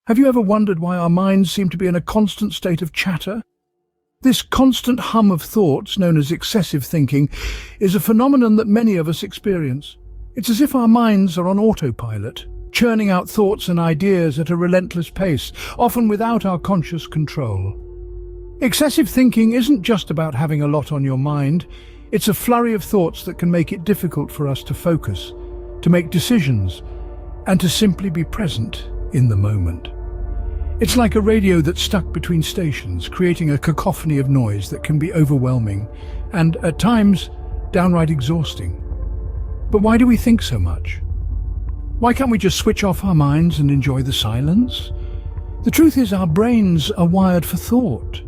Have you ever wondered why our minds seem to be in a constant state of chatter? This constant hum of thoughts, known as excessive thinking, is a phenomenon that many of us experience. It's as if our minds are on autopilot, churning out thoughts and ideas at a relentless pace, often without our conscious control. Excessive thinking isn't just about having a lot on your mind. It's a flurry of thoughts that can make it difficult for us to focus, to make decisions, and to simply be present in the moment. It's like a radio that's stuck between stations, creating a cacophony of noise that can be overwhelming and, at times, downright exhausting. But why do we think so much? Why can't we just switch off our minds and enjoy the silence? The truth is, our brains are wired for thought.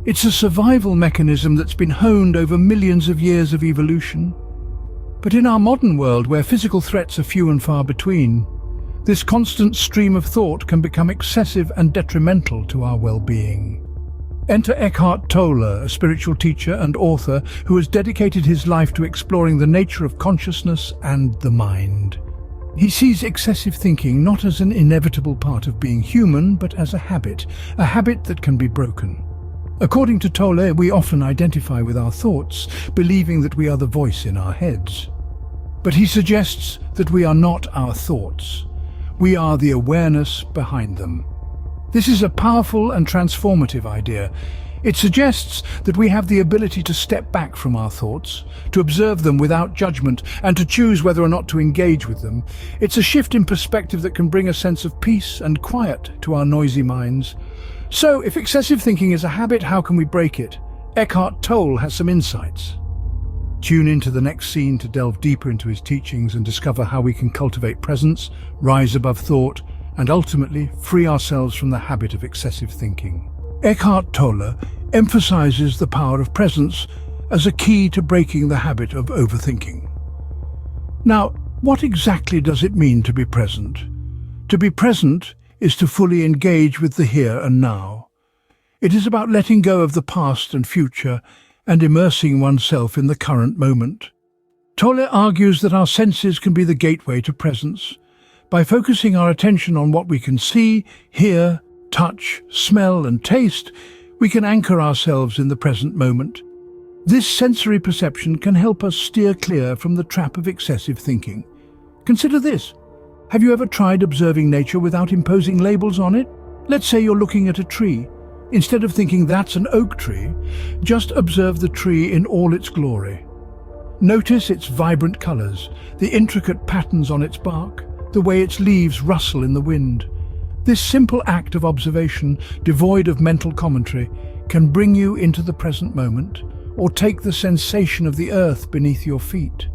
It's a survival mechanism that's been honed over millions of years of evolution. But in our modern world, where physical threats are few and far between, this constant stream of thought can become excessive and detrimental to our well-being. Enter Eckhart Tolle, a spiritual teacher and author who has dedicated his life to exploring the nature of consciousness and the mind. He sees excessive thinking not as an inevitable part of being human, but as a habit that can be broken. According to Tolle, we often identify with our thoughts, believing that we are the voice in our heads. But he suggests that we are not our thoughts. We are the awareness behind them. This is a powerful and transformative idea. It suggests that we have the ability to step back from our thoughts, to observe them without judgment, and to choose whether or not to engage with them. It's a shift in perspective that can bring a sense of peace and quiet to our noisy minds. So, if excessive thinking is a habit, how can we break it? Eckhart Tolle has some insights. Tune into the next scene to delve deeper into his teachings and discover how we can cultivate presence, rise above thought, and ultimately free ourselves from the habit of excessive thinking. Eckhart Tolle emphasizes the power of presence as a key to breaking the habit of overthinking. Now, what exactly does it mean to be present? To be present is to fully engage with the here and now. It is about letting go of the past and future and immersing oneself in the current moment. Tolle argues that our senses can be the gateway to presence. By focusing our attention on what we can see, hear, touch, smell and taste, we can anchor ourselves in the present moment. This sensory perception can help us steer clear from the trap of excessive thinking. Consider this. Have you ever tried observing nature without imposing labels on it? Let's say you're looking at a tree. Instead of thinking that's an oak tree, just observe the tree in all its glory. Notice its vibrant colors, the intricate patterns on its bark, the way its leaves rustle in the wind. This simple act of observation, devoid of mental commentary, can bring you into the present moment, or take the sensation of the earth beneath your feet.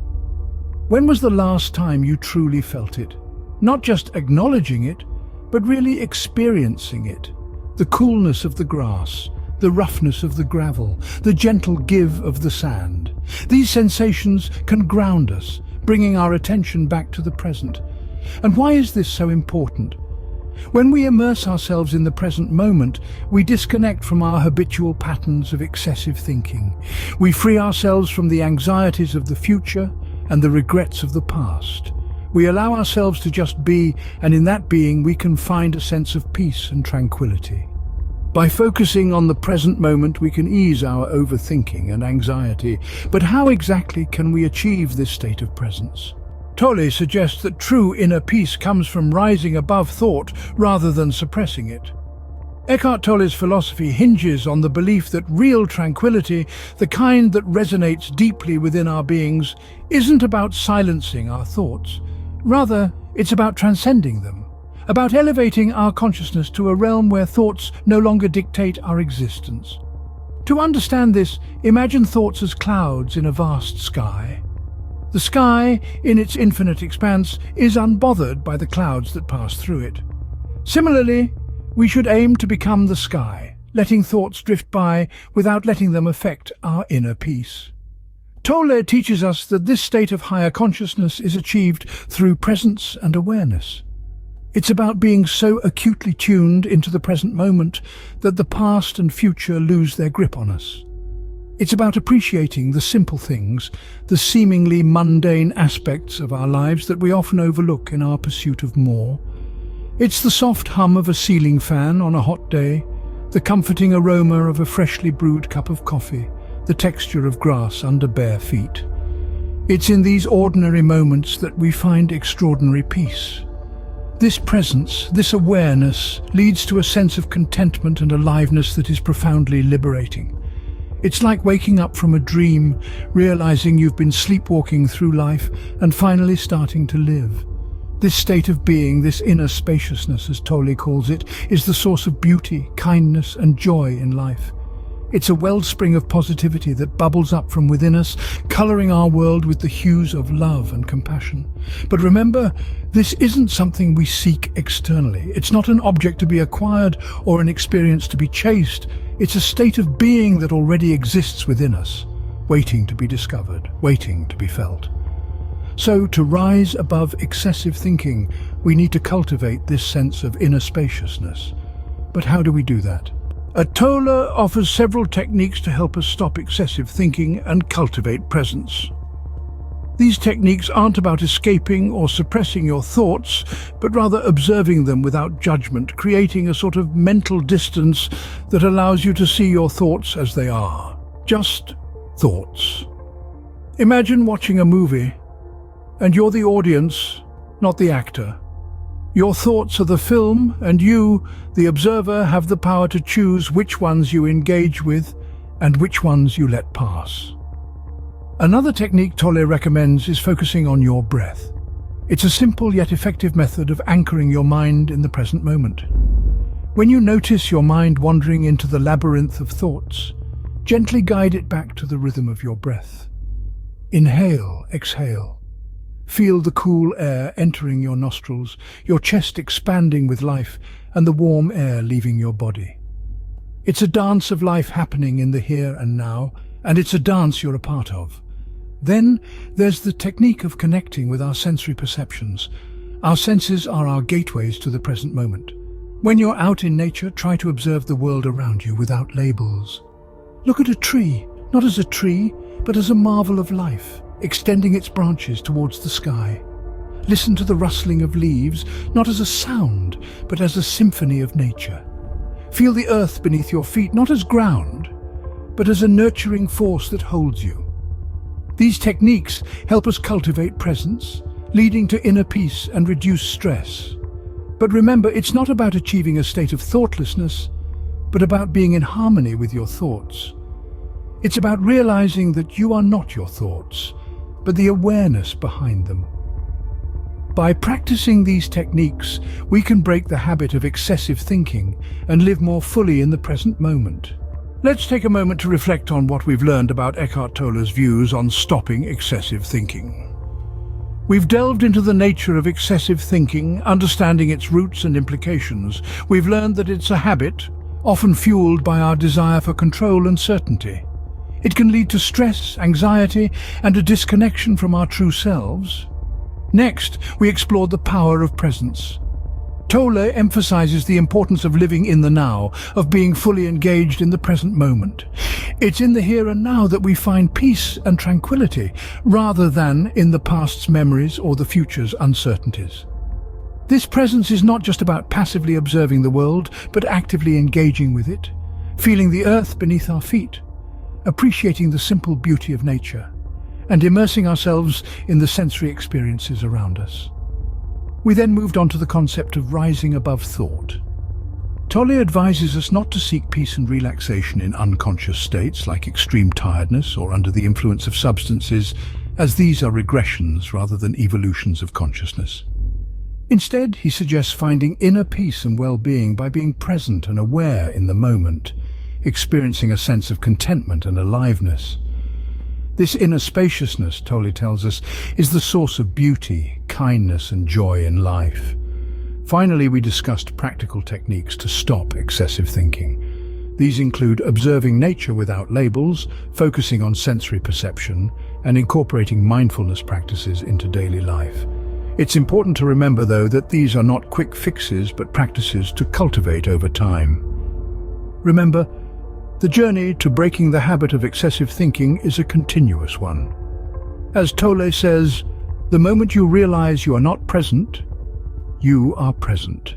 When was the last time you truly felt it? Not just acknowledging it, but really experiencing it. The coolness of the grass, the roughness of the gravel, the gentle give of the sand. These sensations can ground us, bringing our attention back to the present. And why is this so important? When we immerse ourselves in the present moment, we disconnect from our habitual patterns of excessive thinking. We free ourselves from the anxieties of the future and the regrets of the past. We allow ourselves to just be, and in that being we can find a sense of peace and tranquility. By focusing on the present moment, we can ease our overthinking and anxiety. But how exactly can we achieve this state of presence? Tolle suggests that true inner peace comes from rising above thought rather than suppressing it. Eckhart Tolle's philosophy hinges on the belief that real tranquility, the kind that resonates deeply within our beings, isn't about silencing our thoughts. Rather, it's about transcending them, about elevating our consciousness to a realm where thoughts no longer dictate our existence. To understand this, imagine thoughts as clouds in a vast sky. The sky, in its infinite expanse, is unbothered by the clouds that pass through it. Similarly, we should aim to become the sky, letting thoughts drift by without letting them affect our inner peace. Tolle teaches us that this state of higher consciousness is achieved through presence and awareness. It's about being so acutely tuned into the present moment that the past and future lose their grip on us. It's about appreciating the simple things, the seemingly mundane aspects of our lives that we often overlook in our pursuit of more. It's the soft hum of a ceiling fan on a hot day, the comforting aroma of a freshly brewed cup of coffee, the texture of grass under bare feet. It's in these ordinary moments that we find extraordinary peace. This presence, this awareness, leads to a sense of contentment and aliveness that is profoundly liberating. It's like waking up from a dream, realizing you've been sleepwalking through life and finally starting to live. This state of being, this inner spaciousness, as Tolle calls it, is the source of beauty, kindness, and joy in life. It's a wellspring of positivity that bubbles up from within us, coloring our world with the hues of love and compassion. But remember, this isn't something we seek externally. It's not an object to be acquired or an experience to be chased. It's a state of being that already exists within us, waiting to be discovered, waiting to be felt. So, to rise above excessive thinking, we need to cultivate this sense of inner spaciousness. But how do we do that? Tolle offers several techniques to help us stop excessive thinking and cultivate presence. These techniques aren't about escaping or suppressing your thoughts, but rather observing them without judgment, creating a sort of mental distance that allows you to see your thoughts as they are. Just thoughts. Imagine watching a movie, and you're the audience, not the actor. Your thoughts are the film, and you, the observer, have the power to choose which ones you engage with and which ones you let pass. Another technique Tolle recommends is focusing on your breath. It's a simple yet effective method of anchoring your mind in the present moment. When you notice your mind wandering into the labyrinth of thoughts, gently guide it back to the rhythm of your breath. Inhale, exhale. Feel the cool air entering your nostrils, your chest expanding with life, and the warm air leaving your body. It's a dance of life happening in the here and now, and it's a dance you're a part of. Then there's the technique of connecting with our sensory perceptions. Our senses are our gateways to the present moment. When you're out in nature, try to observe the world around you without labels. Look at a tree, not as a tree, but as a marvel of life, extending its branches towards the sky. Listen to the rustling of leaves, not as a sound, but as a symphony of nature. Feel the earth beneath your feet, not as ground, but as a nurturing force that holds you. These techniques help us cultivate presence, leading to inner peace and reduced stress. But remember, it's not about achieving a state of thoughtlessness, but about being in harmony with your thoughts. It's about realizing that you are not your thoughts, but the awareness behind them. By practicing these techniques, we can break the habit of excessive thinking and live more fully in the present moment. Let's take a moment to reflect on what we've learned about Eckhart Tolle's views on stopping excessive thinking. We've delved into the nature of excessive thinking, understanding its roots and implications. We've learned that it's a habit, often fueled by our desire for control and certainty. It can lead to stress, anxiety, and a disconnection from our true selves. Next, we explored the power of presence. Tolle emphasizes the importance of living in the now, of being fully engaged in the present moment. It's in the here and now that we find peace and tranquility, rather than in the past's memories or the future's uncertainties. This presence is not just about passively observing the world, but actively engaging with it, feeling the earth beneath our feet, appreciating the simple beauty of nature, and immersing ourselves in the sensory experiences around us. We then moved on to the concept of rising above thought. Tolle advises us not to seek peace and relaxation in unconscious states like extreme tiredness or under the influence of substances, as these are regressions rather than evolutions of consciousness. Instead, he suggests finding inner peace and well-being by being present and aware in the moment, experiencing a sense of contentment and aliveness. This inner spaciousness, Tolle tells us, is the source of beauty, kindness, and joy in life. Finally, we discussed practical techniques to stop excessive thinking. These include observing nature without labels, focusing on sensory perception, and incorporating mindfulness practices into daily life. It's important to remember, though, that these are not quick fixes, but practices to cultivate over time. Remember, the journey to breaking the habit of excessive thinking is a continuous one. As Tolle says, the moment you realize you are not present, you are present.